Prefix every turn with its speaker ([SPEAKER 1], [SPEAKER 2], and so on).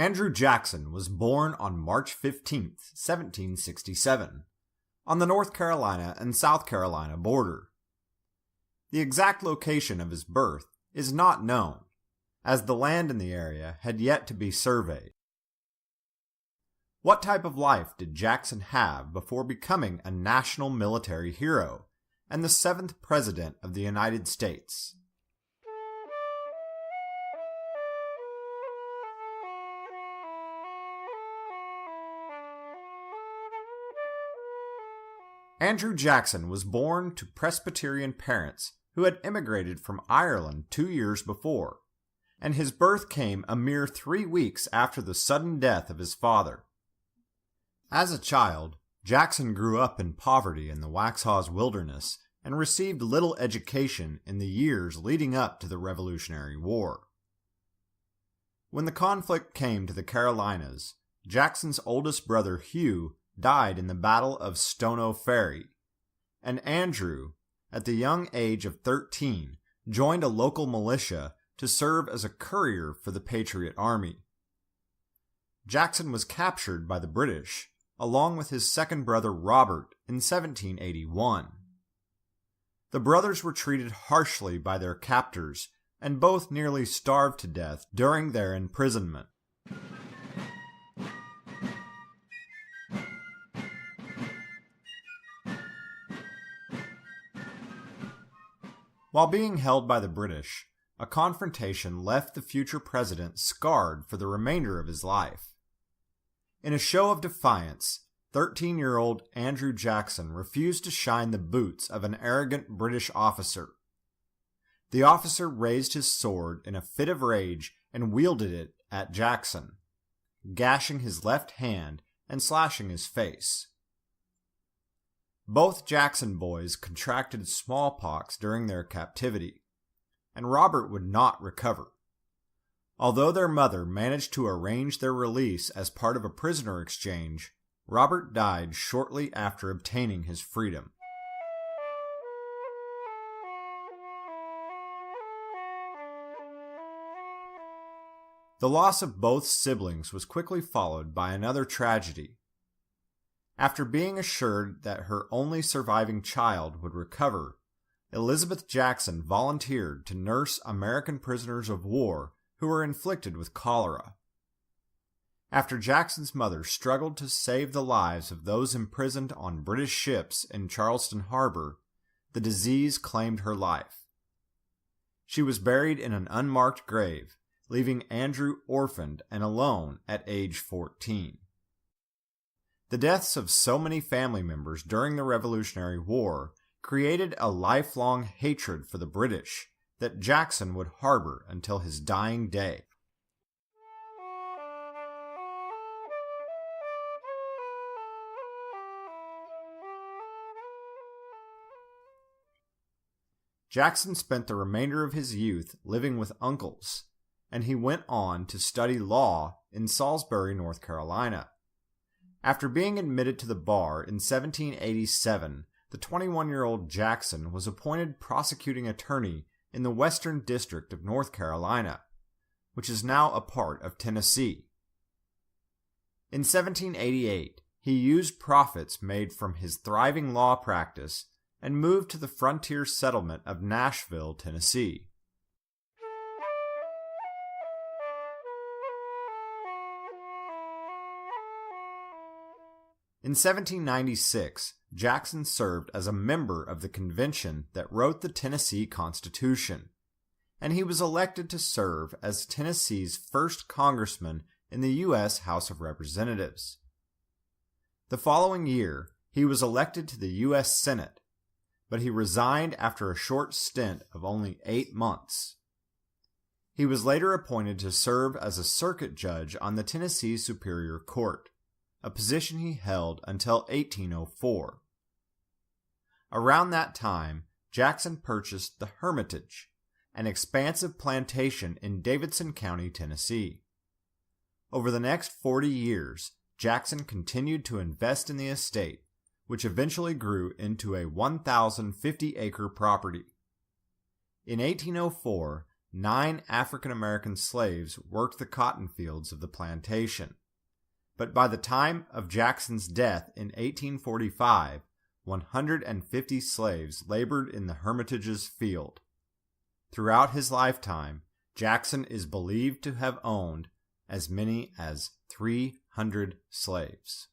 [SPEAKER 1] Andrew Jackson was born on March 15, 1767, on the North Carolina and South Carolina border. The exact location of his birth is not known, as the land in the area had yet to be surveyed. What type of life did Jackson have before becoming a national military hero and the 7th President of the United States? Andrew Jackson was born to Presbyterian parents who had immigrated from Ireland 2 years before, and his birth came a mere 3 weeks after the sudden death of his father. As a child, Jackson grew up in poverty in the Waxhaws Wilderness and received little education in the years leading up to the Revolutionary War. When the conflict came to the Carolinas, Jackson's oldest brother Hugh died in the Battle of Stono Ferry, and Andrew, at the young age of 13, joined a local militia to serve as a courier for the Patriot Army. Jackson was captured by the British, along with his second brother Robert, in 1781. The brothers were treated harshly by their captors, and both nearly starved to death during their imprisonment. While being held by the British, a confrontation left the future president scarred for the remainder of his life. In a show of defiance, 13-year-old Andrew Jackson refused to shine the boots of an arrogant British officer. The officer raised his sword in a fit of rage and wielded it at Jackson, gashing his left hand and slashing his face. Both Jackson boys contracted smallpox during their captivity, and Robert would not recover. Although their mother managed to arrange their release as part of a prisoner exchange, Robert died shortly after obtaining his freedom. The loss of both siblings was quickly followed by another tragedy. After being assured that her only surviving child would recover, Elizabeth Jackson volunteered to nurse American prisoners of war who were inflicted with cholera. After Jackson's mother struggled to save the lives of those imprisoned on British ships in Charleston Harbor, the disease claimed her life. She was buried in an unmarked grave, leaving Andrew orphaned and alone at age 14. The deaths of so many family members during the Revolutionary War created a lifelong hatred for the British that Jackson would harbor until his dying day. Jackson spent the remainder of his youth living with uncles, and he went on to study law in Salisbury, North Carolina. After being admitted to the bar in 1787, the 21-year-old Jackson was appointed prosecuting attorney in the Western District of North Carolina, which is now a part of Tennessee. In 1788, he used profits made from his thriving law practice and moved to the frontier settlement of Nashville, Tennessee. In 1796, Jackson served as a member of the convention that wrote the Tennessee Constitution, and he was elected to serve as Tennessee's first congressman in the U.S. House of Representatives. The following year, he was elected to the U.S. Senate, but he resigned after a short stint of only 8 months. He was later appointed to serve as a circuit judge on the Tennessee Superior Court, a position he held until 1804. Around that time, Jackson purchased the Hermitage, an expansive plantation in Davidson County, Tennessee. Over the next 40 years, Jackson continued to invest in the estate, which eventually grew into a 1,050-acre property. In 1804, 9 African American slaves worked the cotton fields of the plantation. But by the time of Jackson's death in 1845, 150 slaves labored in the Hermitage's field. Throughout his lifetime, Jackson is believed to have owned as many as 300 slaves.